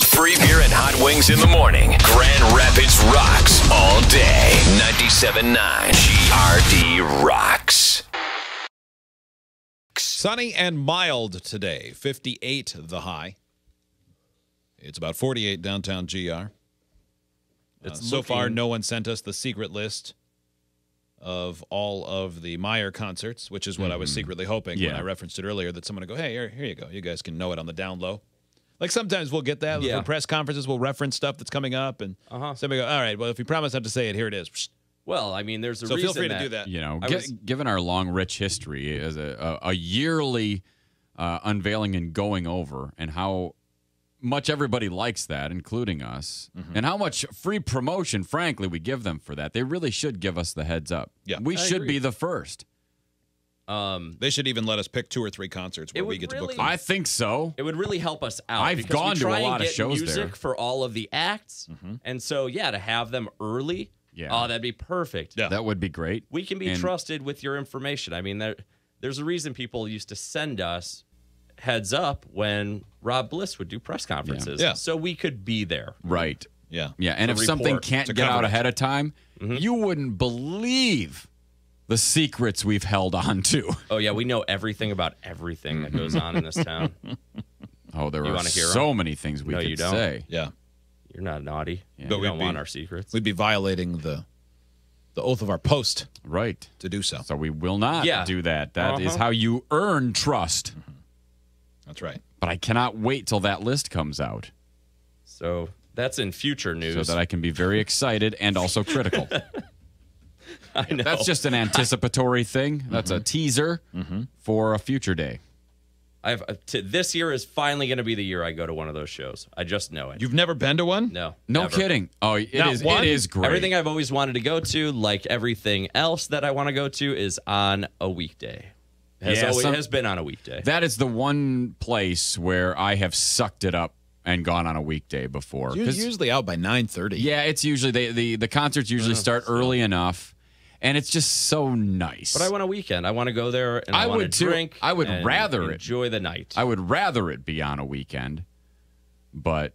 Free beer and hot wings in the morning. Grand Rapids rocks all day. 97.9 GRD rocks. Sunny and mild today. 58 the high. It's about 48 downtown GR. So far, no one sent us the secret list of all of the Meijer concerts, which is what I was secretly hoping when I referenced it earlier, that someone would go, hey, here you go. You guys can know it on the down low. Like sometimes we'll get that. For press conferences, we'll reference stuff that's coming up, and somebody go, all right, well, if you promise not to say it, here it is. Well, I mean, there's a reason. So feel free to do that. You know, given our long, rich history as a yearly unveiling and going over, and how much everybody likes that, including us, and how much free promotion, frankly, we give them for that, they really should give us the heads up. Yeah, we should be the first. They should even let us pick 2 or 3 concerts where we get to book them. I think so. It would really help us out. I've gone to a lot of shows music there for all of the acts, and so to have them early. Yeah. Oh, that'd be perfect. Yeah. That would be great. We can be trusted with your information. I mean, there's a reason people used to send us heads up when Rob Bliss would do press conferences. Yeah. So we could be there. Right. Yeah. Yeah. And if something can't get out ahead of time, you wouldn't believe the secrets we've held on to. Oh, yeah. We know everything about everything that goes on in this town. Oh, there are so many things we could say. Yeah. You're not naughty. Yeah. But we don't want our secrets. We'd be violating the oath of our post. Right. To do so. So we will not do that. That is how you earn trust. That's right. But I cannot wait till that list comes out. So that's in future news. So that I can be very excited and also critical. I know. That's just an anticipatory thing. That's a teaser for a future day. This year is finally going to be the year I go to one of those shows. I just know it. You've never been to one? No. No never. kidding. Oh, it is great. Everything I've always wanted to go to, like everything else that I want to go to, is on a weekday. Has been on a weekday. That is the one place where I have sucked it up and gone on a weekday before. You're usually out by 9:30. Yeah, it's usually the concerts usually start early enough. And it's just so nice. But I want a weekend. I want to go there and I want to drink. I would rather enjoy the night. I would rather it be on a weekend. But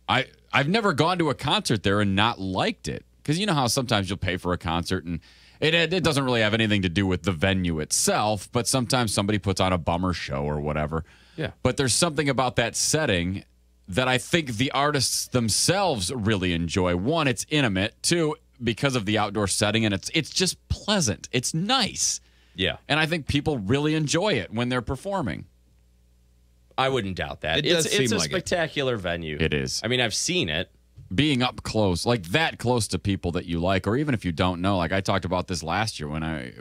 I've never gone to a concert there and not liked it. Because you know how sometimes you'll pay for a concert and it doesn't really have anything to do with the venue itself, but sometimes somebody puts on a bummer show or whatever. Yeah. But there's something about that setting that I think the artists themselves really enjoy. One, it's intimate. Two, because of the outdoor setting, and it's just pleasant. It's nice. Yeah. And I think people really enjoy it when they're performing. I wouldn't doubt that. It's a spectacular venue. It is. I mean, I've seen it. Being up close, like that close to people that you like, or even if you don't know, like I talked about this last year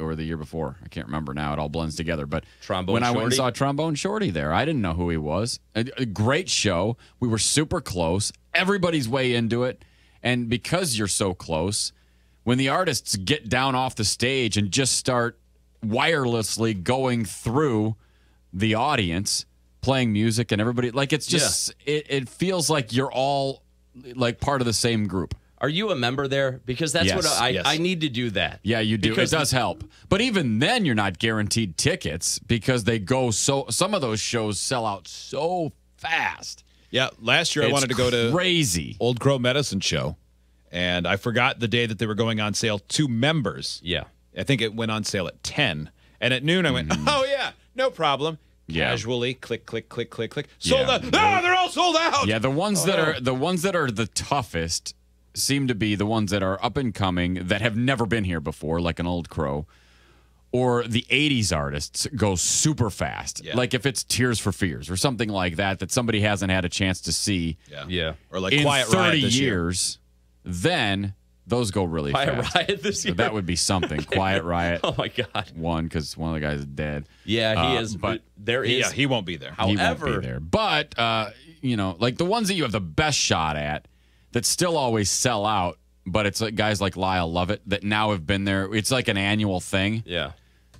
or the year before. I can't remember now. It all blends together. But when I went and saw Trombone Shorty there, I didn't know who he was. A great show. We were super close. Everybody's way into it. And because you're so close, when the artists get down off the stage and just start wirelessly going through the audience, playing music and everybody, like it's just, it feels like you're all like part of the same group. Are you a member there? Because that's what I need to do that. Yeah, you do. Because it does help. But even then, you're not guaranteed tickets because they go some of those shows sell out so fast. Yeah, last year I wanted to go to crazy Old Crow Medicine Show, and I forgot the day that they were going on sale to members. Yeah. I think it went on sale at 10. And at noon I went, oh yeah, no problem. Casually, click, click, click, click, click. Sold out. Ah, they're all sold out. Yeah, the ones that are the toughest seem to be the ones that are up and coming that have never been here before, like an Old Crow. Or the 80s artists go super fast. Yeah. Like if it's Tears for Fears or something like that somebody hasn't had a chance to see. Yeah. Or like in Quiet 30 Riot this years, then those go really fast. Quiet Riot this year? So that would be something. Quiet Riot. Oh, my God. One, because one of the guys is dead. Yeah, he is. But there is. Yeah, he won't be there. He won't be there. But, like the ones that you have the best shot at that still always sell out, but it's like guys like Lyle Lovett that now have been there. It's like an annual thing. Yeah.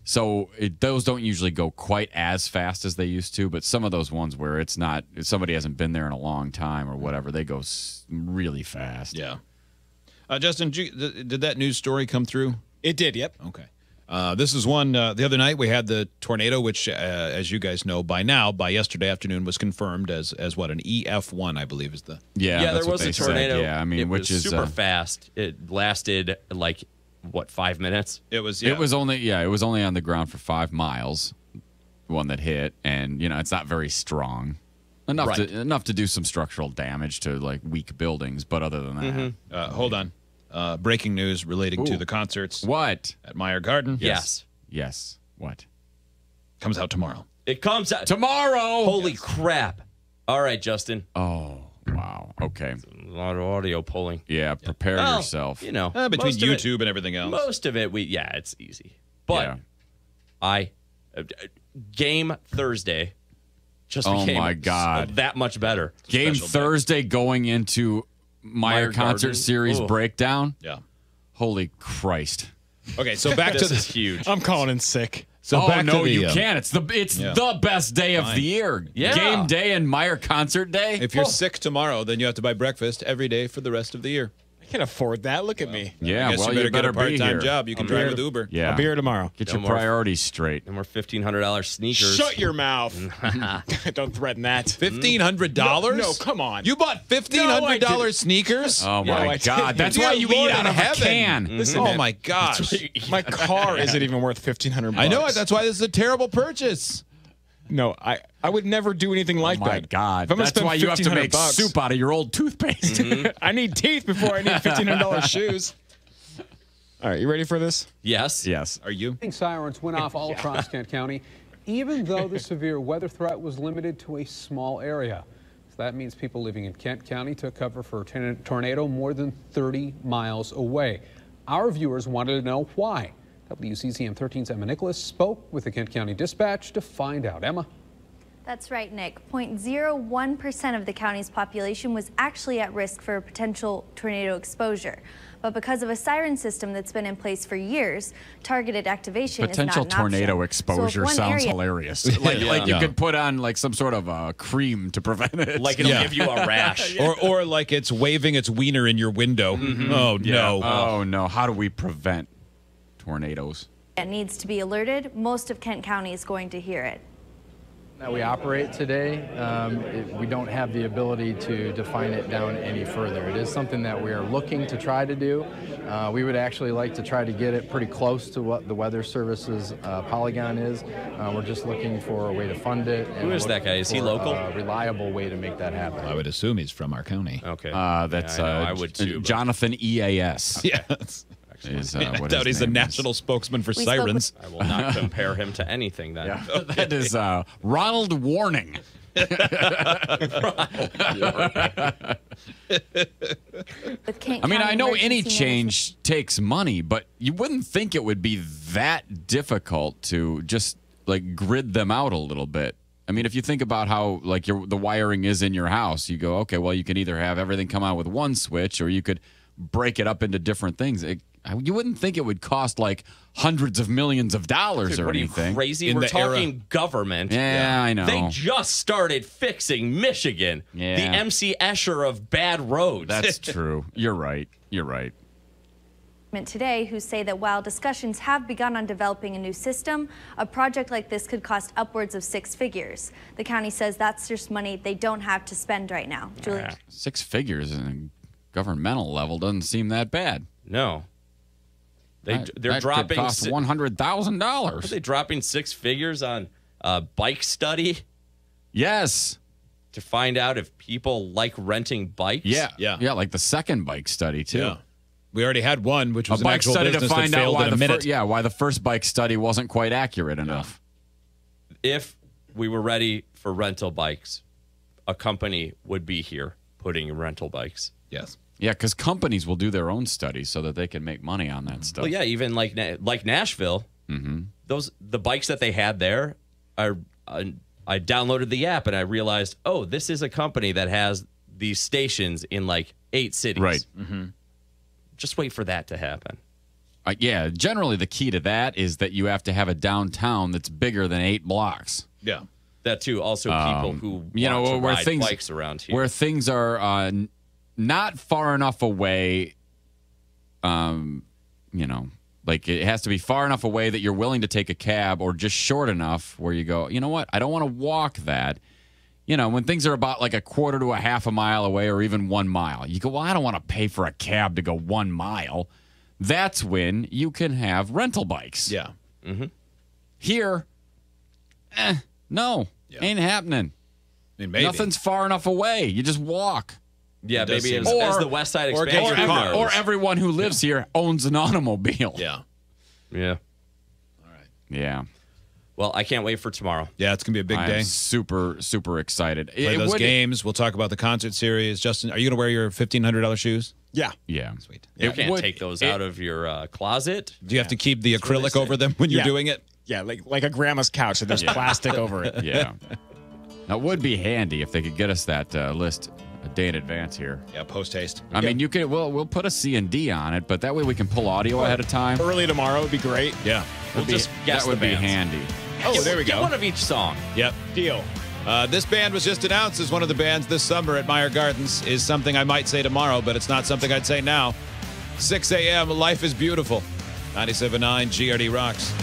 So those don't usually go quite as fast as they used to, but some of those ones where it's not, if somebody hasn't been there in a long time or whatever, they go really fast. Yeah. Justin, did that news story come through? It did, yep. Okay. This is one. The other night we had the tornado, which, as you guys know by now, by yesterday afternoon, was confirmed as what, an EF1, I believe, is the. Yeah, there was a tornado. Yeah, I mean, it which was is super fast. It lasted like 5 minutes? It was. It was only on the ground for 5 miles. One that hit, and it's not very strong. Enough to do some structural damage to like weak buildings, but other than that, hold on. Breaking news relating to the concerts. What? At Meijer Gardens? Yes. What? Comes out tomorrow. It comes out tomorrow. Holy crap! All right, Justin. Oh wow. Okay. A lot of audio pulling. Yeah. Prepare yourself. Between YouTube and everything else. Most of it, it's easy. But game Thursday just became that much better. Game Thursday going into Meijer Concert Series breakdown. Yeah. Holy Christ. Okay, so back to this is huge. I'm calling in sick. So back to the, you can't. It's the best day of the year. Yeah. Game day and Meijer Concert Day. If you're sick tomorrow, then you have to buy breakfast every day for the rest of the year. I can afford that. Look at me. Yeah, I guess you better get a part-time job. You can drive with Uber. Yeah. I'll be here tomorrow. Get your priorities straight. And more $1,500 sneakers. Shut your mouth. Don't threaten that. $1,500? No, come on. You bought $1,500 sneakers? Oh, my God. That's why you eat out of a can. Listen, oh, my gosh. My car isn't even worth $1,500. I know it. That's why this is a terrible purchase. No, I would never do anything like that. Oh, my God. That's why you have to make soup out of your old toothpaste. I need teeth before I need $1,500 shoes. All right, you ready for this? Yes. Are you? Sirens went off all across Kent County, even though the severe weather threat was limited to a small area. So that means people living in Kent County took cover for a tornado more than 30 miles away. Our viewers wanted to know why. WCCM 13's Emma Nicholas spoke with the Kent County Dispatch to find out. Emma? That's right, Nick. 0.01% of the county's population was actually at risk for potential tornado exposure. But because of a siren system that's been in place for years, targeted activation is not an option. Potential tornado exposure sounds hilarious. Like you could put on like some sort of cream to prevent it. Like it'll give you a rash. or like it's waving its wiener in your window. Oh, no. Oh, no. How do we prevent tornadoes? It needs to be alerted. Most of Kent County is going to hear it. That we operate today, we don't have the ability to define it down any further. It is something that we are looking to try to do. We would actually like to try to get it pretty close to what the Weather Service's polygon is. We're just looking for a way to fund it. Who is that guy? Is he local? A reliable way to make that happen. I would assume he's from our county. Okay. That's I would too. Jonathan EAS. Yes. I doubt he's a national spokesman for sirens. I will not compare him to anything then. Yeah. Okay. That is Ronald Warning. I mean, I know any change takes money, but you wouldn't think it would be that difficult to just like grid them out a little bit. I mean, if you think about how like the wiring is in your house, you go, okay, well, you can either have everything come out with one switch, or you could break it up into different things. You wouldn't think it would cost like hundreds of millions of dollars or anything. What are you crazy? We're talking government. Yeah, I know. They just started fixing Michigan. Yeah. The MC Escher of bad roads. That's true. You're right. Today, who say that while discussions have begun on developing a new system, a project like this could cost upwards of 6 figures. The county says that's just money they don't have to spend right now. Julie? 6 figures in a governmental level doesn't seem that bad. No. They're that dropping could cost $100,000. Are they dropping 6 figures on a bike study? Yes. To find out if people like renting bikes? Yeah, like the second bike study too. Yeah. We already had one, which was a bike study to find out why why the first bike study wasn't quite accurate enough. If we were ready for rental bikes, a company would be here putting rental bikes. Yes. Yeah, because companies will do their own studies so that they can make money on that stuff. Well, yeah, even like Nashville, the bikes that they had there, I downloaded the app and I realized, oh, this is a company that has these stations in like 8 cities. Right. Just wait for that to happen. Yeah, generally the key to that is that you have to have a downtown that's bigger than 8 blocks. Yeah. That too. Also, people who want to ride bikes around here. Where things are not far enough away, Like, it has to be far enough away that you're willing to take a cab, or just short enough where you go, you know what? I don't want to walk that. You know, when things are about like a quarter to a half a mile away, or even 1 mile, you go, well, I don't want to pay for a cab to go 1 mile. That's when you can have rental bikes. Yeah. Mm-hmm. Here, no, ain't happening. I mean, maybe. Nothing's far enough away. You just walk. Yeah, maybe as the West Side expansion. Or everyone who lives here owns an automobile. Yeah. Yeah. All right. Yeah. Well, I can't wait for tomorrow. Yeah, it's going to be a big day. I'm super, super excited. Play those games. We'll talk about the concert series. Justin, are you going to wear your $1,500 shoes? Yeah. Yeah. Sweet. You can't take those out of your closet. Do you have to keep the acrylic over them when you're doing it? Yeah, like a grandma's couch, so there's plastic over it. Yeah. Now, it would be handy if they could get us that list a day in advance here. Yeah, post haste. I mean, you can. We'll put a C&D on it, but that way we can pull audio ahead of time. Early tomorrow would be great. Yeah. We'll just guess that would the be bands. handy. Oh, there we Get go. one of each song. Yep. Deal. This band was just announced as one of the bands this summer at Meijer Gardens. Is something I might say tomorrow, but it's not something I'd say now. 6 a.m. Life is Beautiful. 97.9 GRD Rocks.